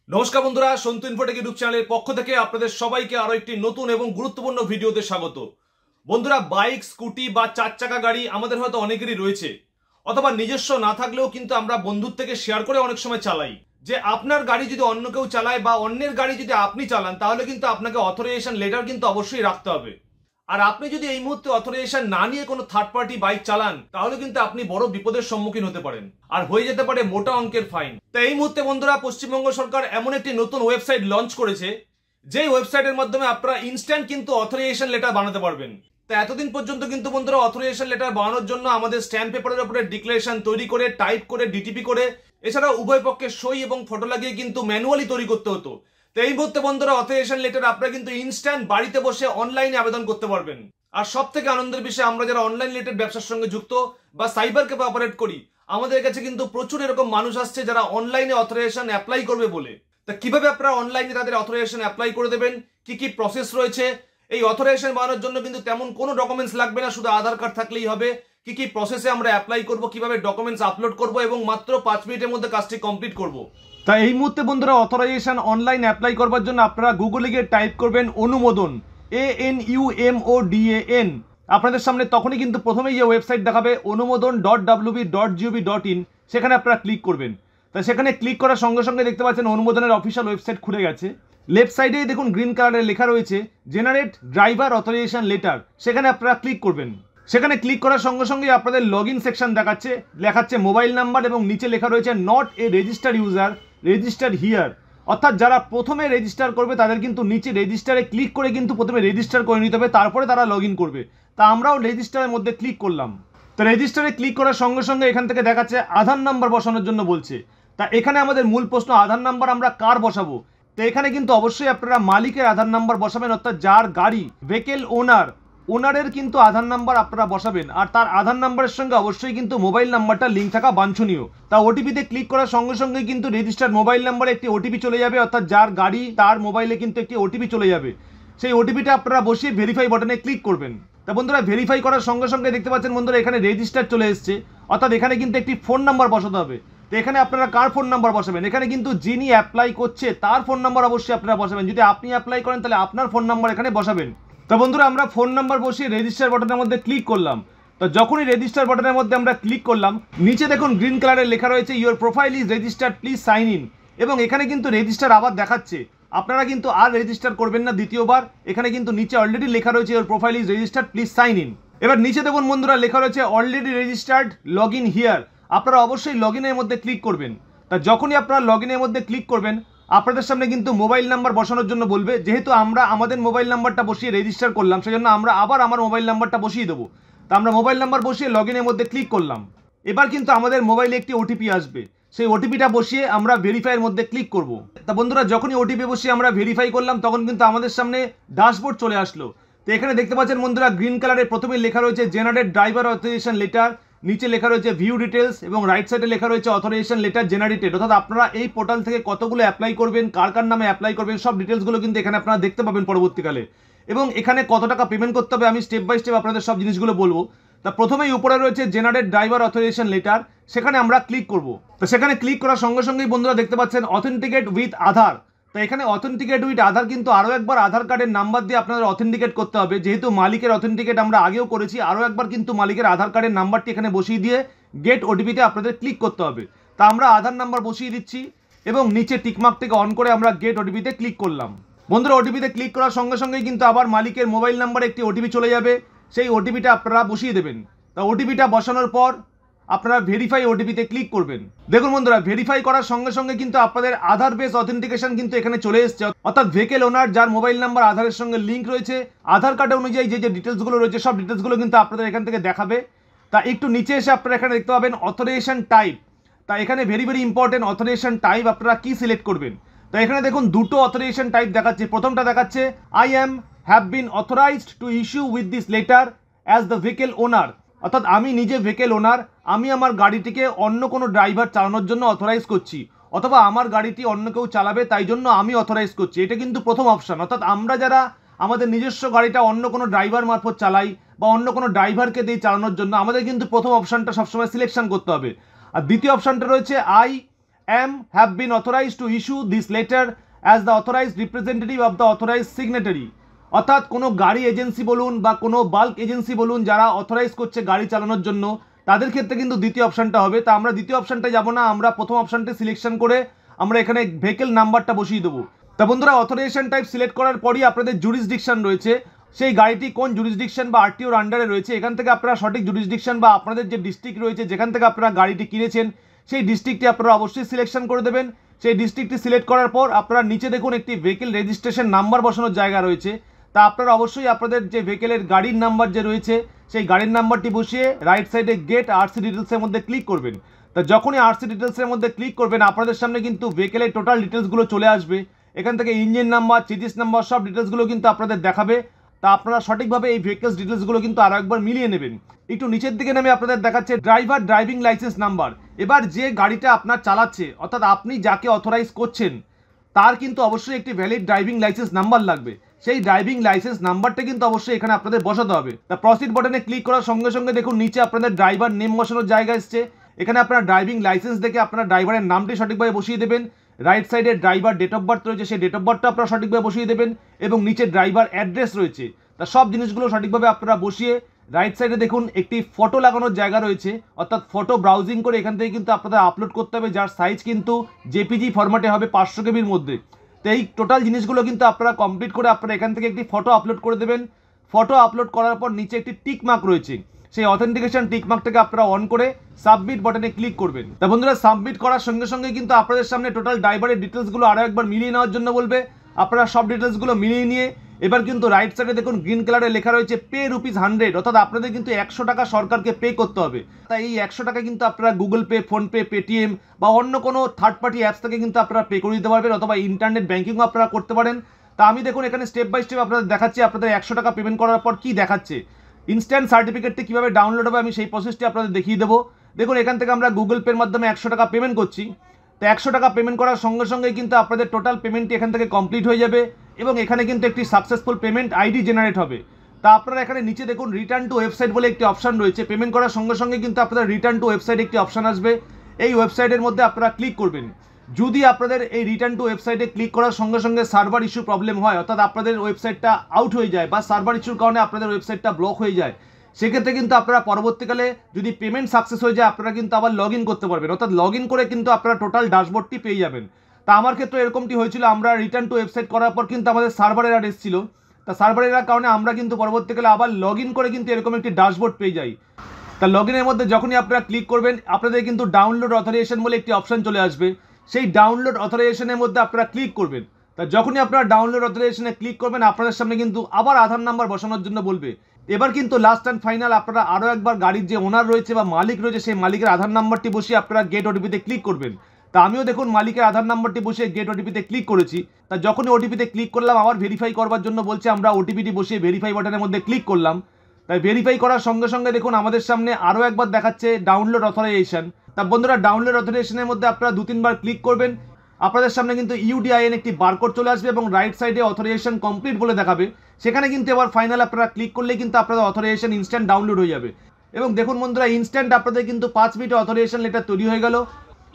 নমস্কার বন্ধুরা, Santu Infotech YouTube চ্যানেলের পক্ষ থেকে আপনাদের সবাইকে আরো একটি নতুন এবং গুরুত্বপূর্ণ ভিডিওতে স্বাগত। বন্ধুরা, বাইক, স্কুটি বা চার চাকা গাড়ি আমাদের হয়তো অনেকেরই রয়েছে, অথবা নিজস্ব না থাকলেও কিন্তু আমরা বন্ধুর থেকে শেয়ার করে অনেক সময় চালাই। যে আপনার গাড়ি যদি অন্য কেউ চালায় বা অন্যের গাড়ি যদি আপনি চালান, তাহলে কিন্তু আপনাকে অথরাইজেশন লেটার কিন্তু অবশ্যই রাখতে হবে। আর আপনি যদি এই মুহূর্তে অথরাইজেশন না নিয়ে কোনো থার্ড পার্টি বাইক চালান, তাহলে কিন্তু আপনি বড় বিপদের সম্মুখীন হতে পারেন আর হয়ে যেতে পারে মোটা অঙ্কের ফাইন। তো এই মুহূর্তে বন্ধুরা, পশ্চিমবঙ্গ সরকার এমন একটি নতুন ওয়েবসাইট লঞ্চ করেছে, যে ওয়েবসাইটের মাধ্যমে আপনারা ইনস্ট্যান্ট কিন্তু অথরাইজেশন লেটার বানাতে পারবেন। তো এতদিন পর্যন্ত কিন্তু বন্ধুরা অথরাইজেশন লেটার বানানোর জন্য আমাদের স্ট্যাম্প পেপারের উপরে ডিক্লারেশন তৈরি করে, টাইপ করে, ডিটিপি করে, এছাড়া উভয় পক্ষের সই এবং ফটো লাগিয়ে কিন্তু ম্যানুয়ালি তৈরি করতে হতো। তো এই মুহূর্তে বন্ধুরা অথরাইজেশন লেটার আপনারা কিন্তু ইনস্ট্যান্ট বাড়িতে বসে অনলাইনে আবেদন করতে পারবেন। আর সব থেকে আনন্দের বিষয়, আমরা যারা অনলাইন রিলেটেড ব্যবসার সঙ্গে যুক্ত বা সাইবার ক্যাফে অপারেট করি, আমাদের কাছে কিন্তু প্রচুর এরকম মানুষ আসছে যারা অনলাইনে অথরাইজেশন অ্যাপ্লাই করবে বলে। তা কিভাবে আপনারা অনলাইনে তাদের অথরাইজেশন অ্যাপ্লাই করে দেবেন, কি কি প্রসেস রয়েছে, এই অথরাইজেশন বানানোর জন্য কিন্তু তেমন কোনো ডকুমেন্টস লাগবে না, শুধু আধার কার্ড থাকলেই হবে। কি কি প্রসেসে আমরা অ্যাপ্লাই করব, কিভাবে ডকুমেন্টস আপলোড করব এবং মাত্র 5 মিনিটের মধ্যে কাজটি কমপ্লিট করব। তাই এই মুহূর্তে বন্ধুরা অথরাইজেশন অনলাইন অ্যাপ্লাই করবার জন্য আপনারা গুগলে গিয়ে টাইপ করবেন অনুমোদন, ANUMODAN। আপনাদের সামনে তখনই কিন্তু প্রথমেই যে ওয়েবসাইট দেখাবে অনুমোদন.wb.gov.in, সেখানে আপনারা ক্লিক করবেন। তাই সেখানে ক্লিক করার সঙ্গে সঙ্গে দেখতে পাচ্ছেন অনুমোদনের অফিসিয়াল ওয়েবসাইট খুলে গেছে। লেফট সাইডেই দেখুন গ্রিন কালারে লেখা রয়েছে জেনারেট ড্রাইভার অথরাইজেশন লেটার, সেখানে আপনারা ক্লিক করবেন। সেখানে ক্লিক করার সঙ্গে সঙ্গে আপনাদের লগ ইন সেকশন দেখাচ্ছে মোবাইল নাম্বার এবং নিচে লেখা রয়েছে not a registered user, registered here. অর্থাৎ যারা প্রথমে রেজিস্টার করবে তাদের কিন্তু নিচে রেজিস্টারে ক্লিক করে কিন্তু প্রথমে রেজিস্টার করে নিতে হবে, তারপরে তারা লগ ইন করবে। তা আমরাও রেজিস্টারের মধ্যে ক্লিক করলাম। তো রেজিস্টারে ক্লিক করার সঙ্গে সঙ্গে এখান থেকে দেখাচ্ছে আধার নাম্বার বসানোর জন্য বলছে। তা এখানে আমাদের মূল প্রশ্ন, আধার নাম্বার আমরা কার বসাবো? তো এখানে কিন্তু অবশ্যই আপনারা মালিকের আধার নাম্বার বসাবেন, অর্থাৎ যার গাড়ি, ভেহিকেল ওনারের কিন্তু আধার নাম্বার আপনারা বসাবেন। আর তার আধার নাম্বারের সঙ্গে অবশ্যই কিন্তু মোবাইল নাম্বারটা লিঙ্ক থাকা বাঞ্ছনীয়। তা ওটিপিতে ক্লিক করার সঙ্গে সঙ্গে কিন্তু রেজিস্টার্ড মোবাইল নাম্বারে একটি ওটিপি চলে যাবে, অর্থাৎ যার গাড়ি তার মোবাইলে কিন্তু একটি ওটিপি চলে যাবে। সেই ওটিপিটা আপনারা বসিয়ে ভেরিফাই বাটনে ক্লিক করবেন। তা বন্ধুরা, ভেরিফাই করার সঙ্গে সঙ্গে দেখতে পাচ্ছেন বন্ধুরা এখানে রেজিস্টার চলে এসছে, অর্থাৎ এখানে কিন্তু একটি ফোন নাম্বার বসাতে হবে। তো এখানে আপনারা কার ফোন নাম্বার বসাবেন? এখানে কিন্তু যিনি অ্যাপ্লাই করছে তার ফোন নাম্বার অবশ্যই আপনারা বসাবেন। যদি আপনি অ্যাপ্লাই করেন তাহলে আপনার ফোন নাম্বার এখানে বসাবেন। তো বন্ধুরা, আমরা ফোন নাম্বার বসিয়ে রেজিস্টার বাটনের মধ্যে ক্লিক করলাম। তো যখনই রেজিস্টার বাটনের মধ্যে আমরা ক্লিক করলাম, নিচে দেখুন গ্রিন কালারে লেখা রয়েছে your profile is registered, please sign in. এবং এখানে কিন্তু রেজিস্টার আবার দেখাচ্ছে, আপনারা কিন্তু আর রেজিস্টার করবেন না দ্বিতীয়বার। এখানে কিন্তু নিচে অলরেডি লেখা রয়েছে your profile is registered, please sign in. এবার নিচে দেখুন বন্ধুরা লেখা রয়েছে already registered, log in here. আপনারা অবশ্যই লগ ইনের মধ্যে ক্লিক করবেন। তা যখনই আপনারা লগ ইনের মধ্যে ক্লিক করবেন, আপনাদের সামনে কিন্তু মোবাইল নাম্বার বসানোর জন্য বলবে। যেহেতু আমরা আমাদের মোবাইল নাম্বারটা বসিয়ে রেজিস্টার করলাম, সেজন্য আমরা আবার আমার মোবাইল নাম্বারটা বসিয়ে দেবো। তা আমরা মোবাইল নাম্বার বসিয়ে লগ ইনের মধ্যে ক্লিক করলাম। এবার কিন্তু আমাদের মোবাইলে একটি ওটিপি আসবে, সেই ওটিপিটা বসিয়ে আমরা ভেরিফাইয়ের মধ্যে ক্লিক করব। তা বন্ধুরা, যখনই ওটিপি বসিয়ে আমরা ভেরিফাই করলাম, তখন কিন্তু আমাদের সামনে ড্যাশবোর্ড চলে আসলো। তো এখানে দেখতে পাচ্ছেন বন্ধুরা গ্রিন কালারে প্রথমে লেখা রয়েছে জেনারেট ড্রাইভার অথরাইজেশন লেটার, নিচে লেখা রয়েছে ভিউ ডিটেলস এবং রাইট সাইডে লেখা রয়েছে অথরাইজেশন লেটার জেনারেটেড। অর্থাৎ আপনারা এই পোর্টাল থেকে কতগুলো অ্যাপ্লাই করবেন, কার কার নামে অ্যাপ্লাই করবেন, সব ডিটেলসগুলো কিন্তু এখানে আপনারা দেখতে পাবেন পরবর্তীকালে। এবং এখানে কত টাকা পেমেন্ট করতে হবে আমি স্টেপ বাই স্টেপ আপনাদের সব জিনিসগুলো বলবো। তা প্রথমেই উপরে রয়েছে জেনারেট ড্রাইভার অথরাইজেশন লেটার, সেখানে আমরা ক্লিক করব। তো সেখানে ক্লিক করার সঙ্গে সঙ্গেই বন্ধুরা দেখতে পাচ্ছেন অথেন্টিকেট উইথ আধার। তো এখানে অথেন্টিকেট উইথ আধার কিন্তু আরও একবার আধার কার্ডের নাম্বার দিয়ে আপনাদের অথেন্টিকেট করতে হবে। যেহেতু মালিকের অথেন্টিকেট আমরা আগেও করেছি, আরও একবার কিন্তু মালিকের আধার কার্ডের নাম্বারটি এখানে বসিয়ে দিয়ে গেট ওটিপিতে আপনাদের ক্লিক করতে হবে। তা আমরা আধার নাম্বার বসিয়ে দিচ্ছি এবং নিচে টিকমার্ক থেকে অন করে আমরা গেট ওটিপিতে ক্লিক করলাম। বন্ধুরা, ওটিপিতে ক্লিক করার সঙ্গে সঙ্গেই কিন্তু আবার মালিকের মোবাইল নাম্বারে একটি ওটিপি চলে যাবে, সেই ওটিপিটা আপনারা বসিয়ে দেবেন। তা ওটিপিটা বসানোর পর আপনারা ভেরিফাই ওটিপিতে ক্লিক করবেন। দেখুন বন্ধুরা, ভেরিফাই করার সঙ্গে সঙ্গে কিন্তু আপনাদের আধার বেস অথেন্টিকেশন কিন্তু এখানে চলে এসছে। অর্থাৎ ভেহিকেল ওনার যার মোবাইল নাম্বার আধারের সঙ্গে লিঙ্ক রয়েছে, আধার কার্ড অনুযায়ী যে যে ডিটেলসগুলো রয়েছে সব ডিটেলসগুলো কিন্তু আপনাদের এখান থেকে দেখাবে। তা একটু নিচে এসে আপনারা এখানে দেখতে পাবেন অথরাইজেশন টাইপ। তা এখানে ভেরি ইম্পর্টেন্ট, অথরাইজেশন টাইপ আপনারা কি সিলেক্ট করবেন। তো এখানে দেখুন দুটো অথরাইজেশন টাইপ দেখাচ্ছে। প্রথমটা দেখাচ্ছে I have been authorized to issue with this letter as the vehicle owner. অর্থাৎ আমি নিজে ভেহিকেল ওনার, আমি আমার গাড়িটিকে অন্য কোনো ড্রাইভার চালানোর জন্য অথরাইজ করছি, অথবা আমার গাড়িটি অন্য কেউ চালাবে তাই জন্য আমি অথরাইজ করছি। এটা কিন্তু প্রথম অপশান। অর্থাৎ আমরা যারা আমাদের নিজস্ব গাড়িটা অন্য কোনো ড্রাইভার মারফত চালাই বা অন্য কোনো ড্রাইভারকে দিয়ে চালানোর জন্য, আমাদের কিন্তু প্রথম অপশানটা সবসময় সিলেকশন করতে হবে। আর দ্বিতীয় অপশানটা রয়েছে I am have been authorized to issue this letter as the authorized representative of the authorized signatory। অর্থাৎ কোনো গাড়ি এজেন্সি বলুন বা কোনো বাল্ক এজেন্সি বলুন যারা অথরাইজ করছে গাড়ি চালানোর জন্য, তাদের ক্ষেত্রে কিন্তু দ্বিতীয় অপশানটা হবে। তা আমরা দ্বিতীয় অপশানটা যাব না, আমরা প্রথম অপশানটি সিলেকশন করে আমরা এখানে ভেহিকেল নাম্বারটা বসিয়ে দেবো। তা বন্ধুরা, অথরাইজেশন টাইপ সিলেক্ট করার পরই আপনাদের জুরিসডিকশন রয়েছে, সেই গাড়িটি কোন জুরিসডিকশন বা আরটিওর আন্ডারে রয়েছে, এখান থেকে আপনারা সঠিক জুরিসডিকশন বা আপনাদের যে ডিস্ট্রিক্ট রয়েছে যেখান থেকে আপনারা গাড়িটি কিনেছেন সেই ডিস্ট্রিক্টটি আপনারা অবশ্যই সিলেকশন করে দেবেন। সেই ডিস্ট্রিক্টটি সিলেক্ট করার পর আপনারা নিচে দেখুন একটি ভেহিকেল রেজিস্ট্রেশন নাম্বার বসানোর জায়গা রয়েছে। তা আপনারা অবশ্যই আপনাদের যে ভেহিকেলের গাড়ির নাম্বার যে রয়েছে সেই গাড়ির নাম্বারটি বসিয়ে রাইট সাইডে গেট আরসি ডিটেলসের মধ্যে ক্লিক করবেন। তা যখনই আরসি ডিটেলসের মধ্যে ক্লিক করবেন আপনাদের সামনে কিন্তু ভেহিকেলের টোটাল ডিটেলসগুলো চলে আসবে। এখান থেকে ইঞ্জিন নাম্বার, চেসিস নাম্বার সব ডিটেলসগুলো কিন্তু আপনাদের দেখাবে। তা আপনারা সঠিকভাবে এই ভেহিকেলস ডিটেলসগুলো কিন্তু আরও একবার মিলিয়ে নেবেন। একটু নিচের দিকে নেমে আপনাদের দেখাচ্ছে ড্রাইভার ড্রাইভিং লাইসেন্স নাম্বার। এবার যে গাড়িটা আপনার চালাচ্ছে অর্থাৎ আপনি যাকে অথরাইজ করছেন তার কিন্তু অবশ্যই একটি ভ্যালিড ড্রাইভিং লাইসেন্স নাম্বার লাগবে। সেই ড্রাইভিং লাইসেন্স নাম্বারটা কিন্তু অবশ্যই এখানে আপনাদের বসাতে হবে। তা প্রসিড বাটনে ক্লিক করার সঙ্গে সঙ্গে দেখুন নিচে আপনাদের ড্রাইভার নেম বসানোর জায়গা এসছে। এখানে আপনার ড্রাইভিং লাইসেন্স দেখে আপনার ড্রাইভারের নামটি সঠিকভাবে বসিয়ে দেবেন। রাইট সাইডে ড্রাইভার ডেট অফ বার্থ রয়েছে, সেই ডেট অফ বার্থটা আপনারা সঠিকভাবে বসিয়ে দেবেন এবং নিচে ড্রাইভার অ্যাড্রেস রয়েছে। তা সব জিনিসগুলো সঠিকভাবে আপনারা বসিয়ে রাইট সাইডে দেখুন একটি ফটো লাগানোর জায়গা রয়েছে, অর্থাৎ ফটো ব্রাউজিং করে এখান থেকে কিন্তু আপনাদের আপলোড করতে হবে, যার সাইজ কিন্তু জেপিজি ফরম্যাটে হবে 500 কেবির মধ্যে। তো এই টোটাল জিনিসগুলো কিন্তু আপনারা কমপ্লিট করে আপনারা এখান থেকে একটি ফটো আপলোড করে দেবেন। ফটো আপলোড করার পর নিচে একটি টিক মার্ক রয়েছে, সেই অথেন্টিকেশন টিক মার্কটাকে আপনারা অন করে সাবমিট বাটনে ক্লিক করবেন। তা বন্ধুরা, সাবমিট করার সঙ্গে সঙ্গে কিন্তু আপনাদের সামনে টোটাল ড্রাইভারের ডিটেলসগুলো আরও একবার মিলিয়ে নেওয়ার জন্য বলবে। আপনারা সব ডিটেলসগুলো মিলিয়ে নিয়ে এবার কিন্তু রাইট সাইডে দেখুন গ্রিন কালারে লেখা রয়েছে পে ₹100, অর্থাৎ আপনাদের কিন্তু 100 টাকা সরকারকে পে করতে হবে। তাই এই 100 টাকা কিন্তু আপনারা গুগল পে, ফোনপে, পেটিএম বা অন্য কোনো থার্ড পার্টি অ্যাপস থেকে কিন্তু আপনারা পে করে দিতে পারবেন, অথবা ইন্টারনেট ব্যাঙ্কিংও আপনারা করতে পারেন। তা আমি দেখুন এখানে স্টেপ বাই স্টেপ আপনাদের দেখাচ্ছি আপনাদের 100 টাকা পেমেন্ট করার পর কি দেখাচ্ছে। ইনস্ট্যান্ট সার্টিফিকেটটি কীভাবে ডাউনলোড হবে আমি সেই প্রসেসটি আপনাদের দেখিয়ে দেবো। দেখুন এখান থেকে আমরা গুগল পের মাধ্যমে 100 টাকা পেমেন্ট করছি। তো 100 টাকা পেমেন্ট করার সঙ্গে সঙ্গে কিন্তু আপনাদের টোটাল পেমেন্টটি এখান থেকে কমপ্লিট হয়ে যাবে এবং এখানে কিন্তু একটি সাকসেসফুল পেমেন্ট আইডি জেনারেট হবে। তা আপনারা এখানে নিচে দেখুন রিটার্ন টু ওয়েবসাইট বলে একটি অপশন রয়েছে। পেমেন্ট করার সঙ্গে সঙ্গে কিন্তু আপনাদের রিটার্ন টু ওয়েবসাইট একটি অপশন আসবে, এই ওয়েবসাইটের মধ্যে আপনারা ক্লিক করবেন। যদি আপনাদের এই রিটার্ন টু ওয়েবসাইটে ক্লিক করার সঙ্গে সঙ্গে সার্ভার ইস্যু প্রবলেম হয়, অর্থাৎ আপনাদের ওয়েবসাইটটা আউট হয়ে যায় বা সার্ভার ইস্যুর কারণে আপনাদের ওয়েবসাইটটা ব্লক হয়ে যায়, সেক্ষেত্রে কিন্তু আপনারা পরবর্তীকালে যদি পেমেন্ট সাকসেস হয়ে যায় আপনারা কিন্তু আবার লগ ইন করতে পারবেন, অর্থাৎ লগ ইন করে কিন্তু আপনারা টোটাল ড্যাশবোর্ডটি পেয়ে যাবেন। তা আমার ক্ষেত্রে এরকমটি হয়েছিল, আমরা রিটার্ন টু ওয়েবসাইট করার পর কিন্তু আমাদের সার্ভার এরর এসেছিল। তা সার্ভার এরর কারণে আমরা কিন্তু পরবর্তীকালে আবার লগ ইন করে কিন্তু এরকম একটি ড্যাশবোর্ড পেয়ে যাই। তা লগ ইনের মধ্যে যখনই আপনারা ক্লিক করবেন আপনাদের কিন্তু ডাউনলোড অথরাইজেশন বলে একটি অপশন চলে আসবে, সেই ডাউনলোড অথরাইজেশনের মধ্যে আপনারা ক্লিক করবেন। তা যখনই আপনারা ডাউনলোড অথরাইজেশনে ক্লিক করবেন আপনাদের সামনে কিন্তু আবার আধার নাম্বার বসানোর জন্য বলবে। এবার কিন্তু লাস্ট অ্যান্ড ফাইনাল আপনারা আরও একবার গাড়ির যে ওনার রয়েছে বা মালিক রয়েছে সেই মালিকের আধার নাম্বারটি বসিয়ে আপনারা গেট ওটিপিতে ক্লিক করবেন। তা আমিও দেখুন মালিকের আধার নাম্বারটি বসিয়ে গেট ওটিপিতে ক্লিক করেছি। তা যখনই ওটিপিতে ক্লিক করলাম আবার ভেরিফাই করবার জন্য বলছে, আমরা ওটিপিটি বসিয়ে ভেরিফাই বাটনের মধ্যে ক্লিক করলাম। তাই ভেরিফাই করার সঙ্গে সঙ্গে দেখুন আমাদের সামনে আরও একবার দেখাচ্ছে ডাউনলোড অথরাইজেশন। তা বন্ধুরা, ডাউনলোড অথরাইজেশনের মধ্যে আপনারা 2-3 বার ক্লিক করবেন, আপনাদের সামনে কিন্তু ইউডিআইএন একটি বারকোড চলে আসবে এবং রাইট সাইডে অথরাইজেশন কমপ্লিট বলে দেখাবে। সেখানে কিন্তু এবার ফাইনাল আপনারা ক্লিক করলেই কিন্তু আপনাদের অথরাইজেশন ইনস্ট্যান্ট ডাউনলোড হয়ে যাবে। এবং দেখুন বন্ধুরা, ইনস্ট্যান্ট আপনাদের কিন্তু 5 মিনিটে অথরাইজেশন লেটার তৈরি হয়ে গেল।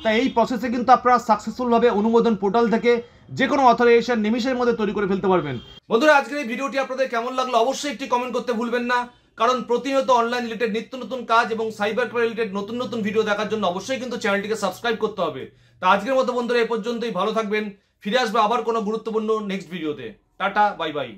তাই এই প্রসেসে কিন্তু আপনারা সাকসেসফুলভাবে অনুমোদন পোর্টাল থেকে যে কোনো অথরাইজেশন নিমিশের মধ্যে তৈরি করে ফেলতে পারবেন। বন্ধুরা, আজকের এই ভিডিওটি আপনাদের কেমন লাগলো অবশ্যই একটি কমেন্ট করতে ভুলবেন না, কারণ প্রতিনিয়ত অনলাইন রিলেটেড নিত্য নতুন কাজ এবং সাইবার ক্রাইম রিলেটেড নতুন নতুন ভিডিও দেখার জন্য অবশ্যই কিন্তু চ্যানেলটিকে সাবস্ক্রাইব করতে হবে। তা আজকের মতো বন্ধুরা এই পর্যন্তই, ভালো থাকবেন, ফিরে আসবে আবার কোনো গুরুত্বপূর্ণ নেক্সট ভিডিওতে। Tata, bye bye.